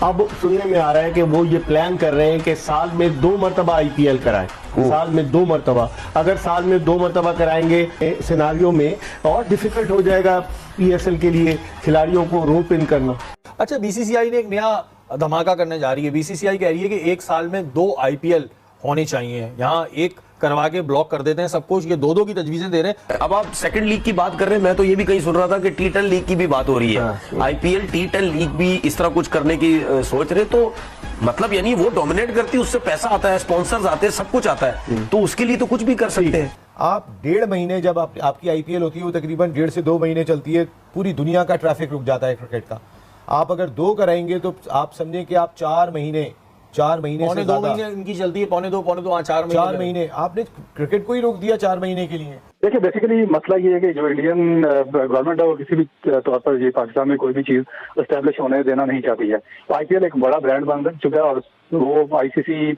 अब सुनने में आ रहा है कि वो ये प्लान कर रहे हैं कि साल में 2 मरतबा IPL कराएं, साल में 2 मरतबा। अगर साल में 2 मरतबा कराएंगे सिनारियों में और डिफिकल्ट हो जाएगा PSL के लिए खिलाड़ियों को रोप इन करना। अच्छा, BCCI ने एक नया धमाका करने जा रही है। BCCI कह रही है कि एक साल में 2 IPL होने चाहिए, यहाँ एक करवा के ब्लॉक कर देते हैं सब कुछ, ये 2-2 की तजवीजें दे रहे हैं। अब आप सेकंड लीग की बात कर रहे हैं, मैं तो ये भी कहीं सुन रहा था कि T10 लीग की भी बात हो रही है। IPL T10 लीग भी इस तरह कुछ करने की सोच रहे, तो मतलब यानी वो डोमिनेट करती है, उससे पैसा आता है, स्पॉन्सर्स आते हैं, सब कुछ आता है, तो उसके लिए तो कुछ भी कर सकते हैं। आप 1.5 महीने जब आपकी IPL होती है, वो तकरीबन 1.5 से 2 महीने चलती है, पूरी दुनिया का ट्रैफिक रुक जाता है क्रिकेट का। आप अगर 2 कराएंगे तो आप समझे कि आप 4 महीने पौने 2 महीने इनकी चलती है, पौने दो 4 महीने आपने क्रिकेट को ही रोक दिया 4 महीने के लिए। देखिए, बेसिकली मसला ये है कि जो इंडियन गवर्नमेंट है वो किसी भी तौर पर ये पाकिस्तान में कोई भी चीज एस्टेब्लिश होने देना नहीं चाहती है। तो IPL एक बड़ा ब्रांड बन चुका है और वो ICC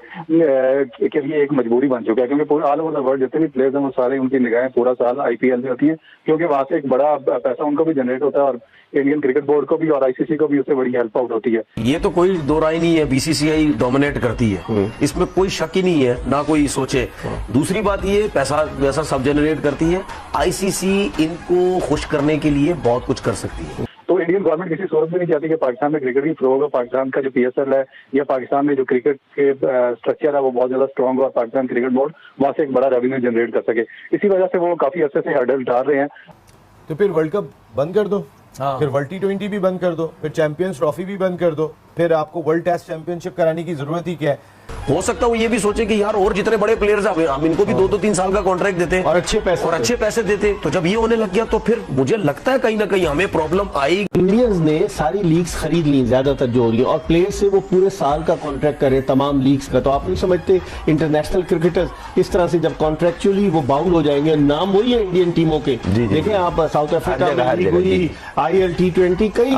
के लिए एक मजबूरी बन चुका है, क्योंकि पूरे ऑल ओवर द वर्ल्ड जितने भी प्लेयर्स हैं वो सारे उनकी निगाहें पूरा साल IPL में होती है, क्योंकि वहां से एक बड़ा पैसा उनको भी जनरेट होता है और इंडियन क्रिकेट बोर्ड को भी और ICC को भी उससे बड़ी हेल्प आउट होती है। ये तो कोई दो राय नहीं है, BCCI डोमिनेट करती है, इसमें कोई शक ही नहीं है, ना कोई सोचे। दूसरी बात ये पैसा वैसा सब जनरेट करती है, ICC इनको खुश करने के लिए बहुत कुछ कर सकती है। तो इंडियन गवर्नमेंट किसी सूरत में नहीं चाहती कि पाकिस्तान में क्रिकेट की फ्लो होगा, पाकिस्तान का जो PSL है या पाकिस्तान में जो क्रिकेट के स्ट्रक्चर है वो बहुत ज्यादा स्ट्रांग हो और पाकिस्तान क्रिकेट बोर्ड वहां से एक बड़ा रेवेन्यू जनरेट कर सके। इसी वजह से वो काफी अर्से से हर्डल डाल रहे हैं। तो फिर वर्ल्ड कप बंद कर दो, फिर वर्ल्ड T20 भी बंद कर दो, फिर चैंपियंस ट्रॉफी भी बंद कर दो, फिर आपको वर्ल्ड टेस्ट चैंपियनशिप कराने की जरूरत ही क्या है? हो सकता है वो ये भी सोचे कि यार और जितने बड़े प्लेयर्स हम इनको भी 2-3 साल का कॉन्ट्रैक्ट देते और अच्छे पैसे देते। तो जब ये होने लग गया तो फिर मुझे लगता है कहीं ना कहीं हमें प्रॉब्लम आई। इंडियंस ने सारी लीग्स खरीद ली ज्यादातर जो हो रही है और प्लेयर्स से वो पूरे साल का कॉन्ट्रैक्ट करें तमाम लीग्स का। तो आप नहीं समझते इंटरनेशनल क्रिकेटर्स इस तरह से जब कॉन्ट्रैक्चुअली वो बाउंड हो जाएंगे, नाम वही है इंडियन टीमों के। देखें आप साउथ अफ्रीका में हुई, IL T20 कई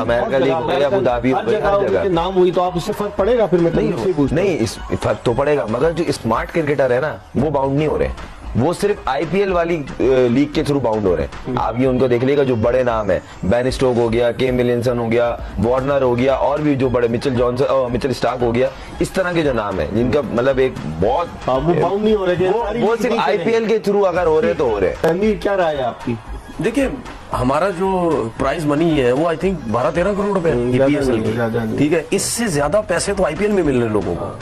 नाम हुई, तो आप इससे फर्क पड़ेगा? फिर मैं नहीं फर्क तो पड़ेगा, मगर जो स्मार्ट क्रिकेटर है ना वो बाउंड नहीं हो रहे, वो सिर्फ IPL वाली लीग के थ्रू बाउंड हो रहे हैं। आप ये उनको देख लीजिएगा, जो बड़े नाम है, बेन स्टोक हो गया, केन विलियमसन हो गया, वार्नर हो गया, और भी जो बड़े मिचेल स्टार्क हो गया, इस तरह के जो नाम है जिनका मतलब एक बहुत वो बाउंड नहीं हो रहे, वो सिर्फ IPL के थ्रू अगर हो रहे तो हो रहे। क्या राय है आपकी? देखिए, हमारा जो प्राइज मनी है वो आई थिंक 12-13 करोड़ रुपए PSL की, ठीक है, इससे ज्यादा पैसे तो IPL में मिल रहे लोगों को।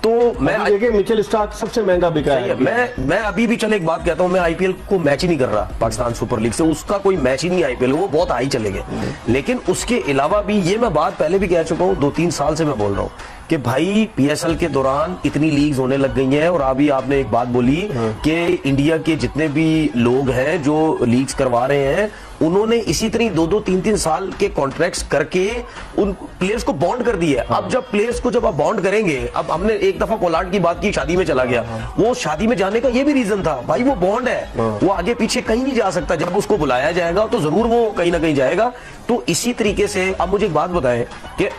तो मैं देखिए मिचेल स्टार्क सबसे महंगा बिका है। मैं अभी भी चले एक बात कहता हूं, मैं IPL को मैच ही नहीं कर रहा पाकिस्तान सुपर लीग से, उसका कोई मैच ही नहीं IPL, वो बहुत हाई चले गए। लेकिन उसके अलावा भी ये मैं बात पहले भी कह चुका हूं, 2-3 साल से मैं बोल रहा हूं कि भाई PSL के दौरान इतनी लीग्स होने लग गई हैं। और अभी आपने एक बात बोली कि इंडिया के जितने भी लोग हैं जो लीग्स करवा रहे हैं, उन्होंने इसी तरह 2-2, 3-3 साल के कॉन्ट्रैक्ट्स करके उन प्लेयर्स को बॉन्ड कर दिया है। अब जब प्लेयर्स को जब आप बॉन्ड करेंगे, अब हमने एक दफा पोलार्ड की बात की, शादी में चला गया, वो शादी में जाने का ये भी रीजन था, भाई वो बॉन्ड है, वो आगे पीछे कहीं नहीं जा सकता, जब उसको बुलाया जाएगा तो जरूर वो कहीं ना कहीं जाएगा। तो इसी तरीके से अब मुझे एक बात बताएं कि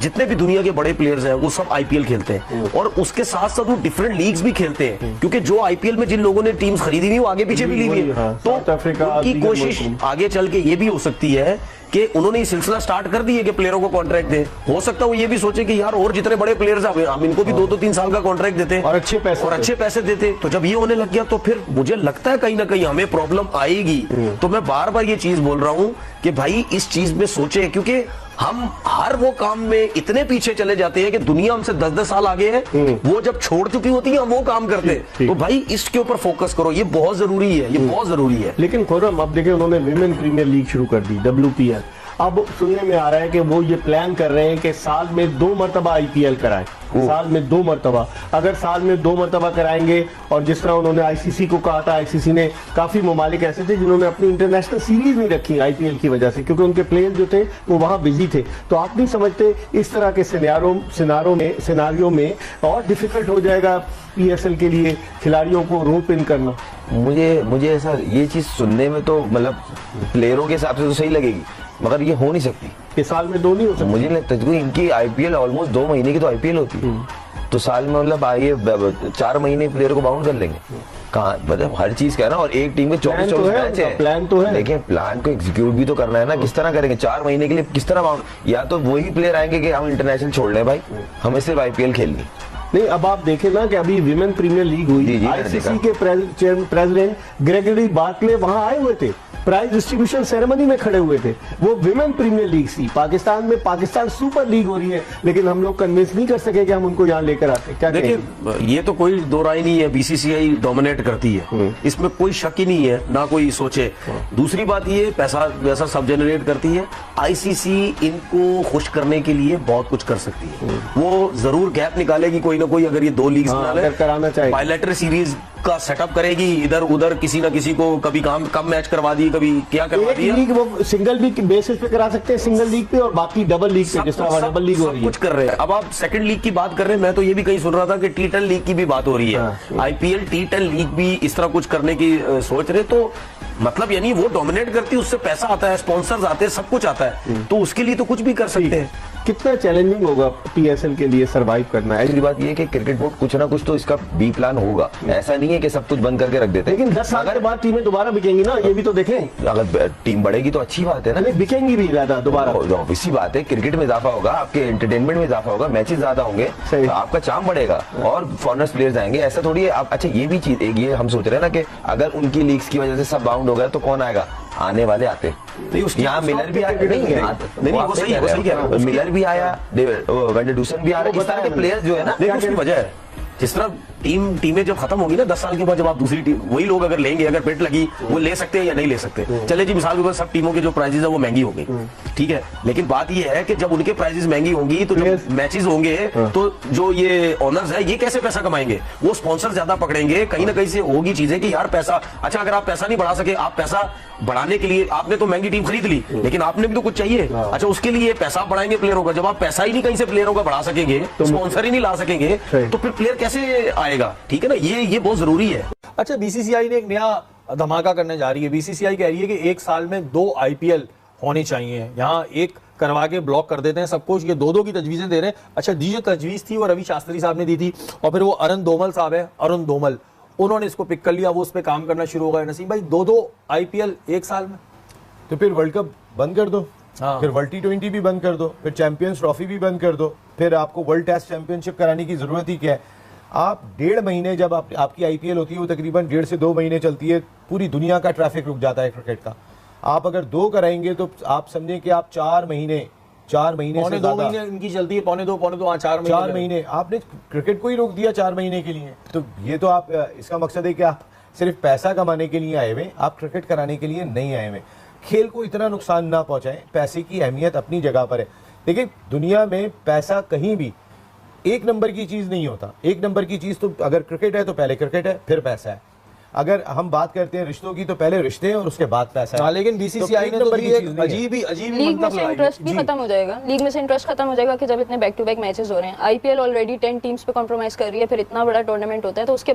जितने भी दुनिया के बड़े प्लेयर्स हैं वो सब IPL खेलते हैं और उसके साथ साथ वो डिफरेंट लीग्स भी खेलते हैं, क्योंकि जो IPL में जिन लोगों ने टीम्स खरीदी हुई वो आगे पीछे भी ली हुई है। तो उनकी कोशिश आगे चल के ये भी हो सकती है कि उन्होंने ये सिलसिला स्टार्ट कर दी है कि प्लेयरों को कॉन्ट्रैक्ट दे। हो सकता है वो ये भी सोचे कि यार और जितने बड़े प्लेयर्स हम इनको भी 2-3 साल का कॉन्ट्रैक्ट देते और अच्छे पैसे देते। तो जब ये होने लग गया तो फिर मुझे लगता है कहीं ना कहीं हमें प्रॉब्लम आएगी। तो मैं बार बार ये चीज बोल रहा हूं कि भाई इस चीज में सोचे, क्योंकि हम हर वो काम में इतने पीछे चले जाते हैं कि दुनिया हमसे 10-10 साल आगे है, वो जब छोड़ चुकी होती है हम वो काम करते हैं। तो भाई इसके ऊपर फोकस करो, ये बहुत जरूरी है, ये बहुत जरूरी है। लेकिन खुर्रम अब देखिए उन्होंने विमेन प्रीमियर लीग शुरू कर दी WPL। अब सुनने में आ रहा है कि वो ये प्लान कर रहे हैं कि साल में 2 मरतबा IPL कराएं, साल में 2 मरतबा। अगर साल में 2 मरतबा कराएंगे, और जिस तरह उन्होंने ICC को कहा था, ICC ने काफी ममालिक ऐसे थे जिन्होंने अपनी इंटरनेशनल सीरीज नहीं रखी IPL की वजह से, क्योंकि उनके प्लेयर जो थे वो वहां बिजी थे। तो आप नहीं समझते इस तरह के सिनारियों में और डिफिकल्ट हो जाएगा PSL के लिए खिलाड़ियों को रोप इन करना? मुझे ऐसा ये चीज सुनने में तो मतलब प्लेयरों के हिसाब से तो सही लगेगी, मगर ये हो नहीं सकती, कि साल में 2 नहीं हो सकते। मुझे नहीं लगता, क्योंकि इनकी आईपीएल ऑलमोस्ट 2 महीने की तो आईपीएल होती है, तो साल में मतलब आइए 4 महीने प्लेयर को बाउंड कर लेंगे कहाँ, मतलब हर चीज का है ना। और एक टीम में 24 मैच है, प्लान तो है, लेकिन प्लान को एग्जीक्यूट भी तो करना है ना। किस तरह करेंगे 4 महीने के लिए, किस तरह बाउंड? या तो वही प्लेयर आएंगे कि हम इंटरनेशनल छोड़ लें भाई, हमें सिर्फ आईपीएल खेलनी। नहीं, अब आप देखें ना कि अभी विमेन प्रीमियर लीग हुई, आईसीसी के प्रेसिडेंट ग्रेगरी बार्कले वहां आए हुए थे, प्राइज डिस्ट्रीब्यूशन सेरेमनी में खड़े हुए थे। वो विमेन प्रीमियर लीग थी, पाकिस्तान में पाकिस्तान सुपर लीग हो रही है, लेकिन हम लोग कन्विंस नहीं कर सके कि हम उनको यहाँ लेकर आते। क्या देखिए, ये तो कोई दो राय नहीं है, बीसीसीआई डोमिनेट करती है, इसमें कोई शक ही नहीं है, ना कोई सोचे। दूसरी बात ये, पैसा वैसा सब जनरेट करती है। आईसीसी इनको खुश करने के लिए बहुत कुछ कर सकती है, वो जरूर गैप निकालेगी कोई ना कोई, अगर ये 2 लीग कराना चाहिए, बायलैटरल सीरीज का सेटअप करेगी, इधर उधर किसी ना किसी को कभी कम मैच करवा दी, कभी क्या करवा दिया। लीग वो सिंगल लीग बेसिस पे करा सकते हैं, सिंगल लीग पे, और बाकी डबल लीग पे, जिस तरह डबल लीग हो रही है, कुछ कर रहे हैं। अब आप सेकंड लीग की बात कर रहे हैं, मैं तो ये भी कहीं सुन रहा था कि T10 लीग की भी बात हो रही है, आईपीएल T10 लीग भी इस तरह कुछ करने की सोच रहे। तो मतलब यानी वो डोमिनेट करती है, उससे पैसा आता है, स्पॉन्सर्स आते हैं, सब कुछ आता है, तो उसके लिए तो कुछ भी कर सकते हैं। कितना चैलेंजिंग होगा पीएसएल के लिए सरवाइव करना है। दूसरी बात ये है कि क्रिकेट बोर्ड कुछ ना कुछ तो इसका बी प्लान होगा, ऐसा नहीं है कि सब कुछ बंद करके रख देते हैं। लेकिन 10 साल के बाद टीमें दोबारा बिकेंगी ना, ये भी तो देखें। अगर टीम बढ़ेगी तो अच्छी बात है ना, बिकेंगी भी ज्यादा दोबारा, इसी बात है, क्रिकेट में इजाफा होगा, आपके एंटरटेनमेंट में इजाफा होगा, मैचेस ज्यादा होंगे, तो आपका चार्म बढ़ेगा और फॉरेनर्स प्लेयर्स आएंगे। ऐसा थोड़ी है आप, अच्छा ये भी चीज ये हम सोच रहे हैं ना कि अगर उनकी लीग्स की वजह से सब बाउंड हो गया तो कौन आएगा, आने वाले आते यहाँ मिलर भी आया, मिलर भी आया, वेंडरडूसन भी आ रहा है, इस तरह के प्लेयर्स जो है ना, उसकी वजह है जिस तरह टीमें जब खत्म होगी ना 10 साल के बाद, जब आप दूसरी टीम, वही लोग अगर लेंगे, अगर बेट लगी, वो ले सकते हैं या नहीं ले सकते। चले जी, मिसाल के तौर सब टीमों के जो प्राइजेस है वो महंगी हो गई, ठीक है, लेकिन बात ये है कि जब उनके प्राइजेस महंगी होंगी तो जो मैचेस होंगे, तो जो ये ओनर्स है ये कैसे पैसा कमाएंगे? वो स्पॉन्सर ज्यादा पकड़ेंगे, कहीं ना कहीं से होगी चीजें कि यार पैसा, अच्छा अगर आप पैसा नहीं बढ़ा सके, आप पैसा बढ़ाने के लिए आपने तो महंगी टीम खरीद ली, लेकिन आपने भी तो कुछ चाहिए, अच्छा उसके लिए पैसा आप बढ़ाएंगे प्लेयरों का, जब आप पैसा ही नहीं कहीं से प्लेयरों का बढ़ा सकेंगे, तो स्पॉन्सर ही नहीं ला सकेंगे, तो फिर प्लेयर कैसे आएगा? ठीक है ना, ये बहुत जरूरी है। अच्छा, बीसीसीआई ने एक नया धमाका करने जा रही है। बीसीसीआई कह रही है कि एक साल में 2 आईपीएल होनी चाहिए, यहाँ एक करवा के ब्लॉक कर देते हैं सब कुछ, ये 2 की तजवीजें दे रहे हैं। अच्छा, दी जो तजवीज थी वो रवि शास्त्री साहब ने दी थी, और फिर वो अरुण धूमल साहब है, अरुण धूमल, उन्होंने इसको पिक कर लिया, वो उस पर काम करना शुरू हो गया। नसीम भाई, 2 आईपीएल एक साल में, तो फिर वर्ल्ड कप बंद कर दो, फिर वर्ल्ड T20 भी बंद कर दो, फिर चैंपियंस ट्रॉफी भी बंद कर दो, फिर आपको वर्ल्ड टेस्ट चैंपियनशिप कराने की जरूरत ही क्या है? आप 1.5 महीने, जब आपकी आईपीएल होती है वो तकरीबन 1.5 से 2 महीने चलती है, पूरी दुनिया का ट्रैफिक रुक जाता है क्रिकेट का। आप अगर 2 कराएंगे तो आप समझें कि आप 4 महीने पौने 2 महीने इनकी चलती है, पौने दो 4 महीने आपने क्रिकेट को ही रोक दिया 4 महीने के लिए। तो ये तो आप, इसका मकसद है कि आप सिर्फ पैसा कमाने के लिए आए हुए, आप क्रिकेट कराने के लिए नहीं आए हुए। खेल को इतना नुकसान ना पहुंचाएं, पैसे की अहमियत अपनी जगह पर है। देखिए, दुनिया में पैसा कहीं भी 1 नंबर की चीज नहीं होता। 1 नंबर की चीज तो अगर क्रिकेट है तो पहले क्रिकेट है, फिर पैसा है। अगर हम बात करते हैं रिश्तों की तो पहले रिश्ते हैं और उसके बाद पैसा है। लेकिन बीसीसीआई ने तो अजीब लीग में से इंटरेस्ट भी खत्म हो जाएगा, लीग में से इंटरेस्ट खत्म हो जाएगा कि जब इतने बैक टू बैक मैचेस हो रहे हैं। आईपीएल ऑलरेडी 10 टीम्स पे कॉम्प्रोमाइज कर रही है, फिर इतना बड़ा टूर्नामेंट होता है, तो उसके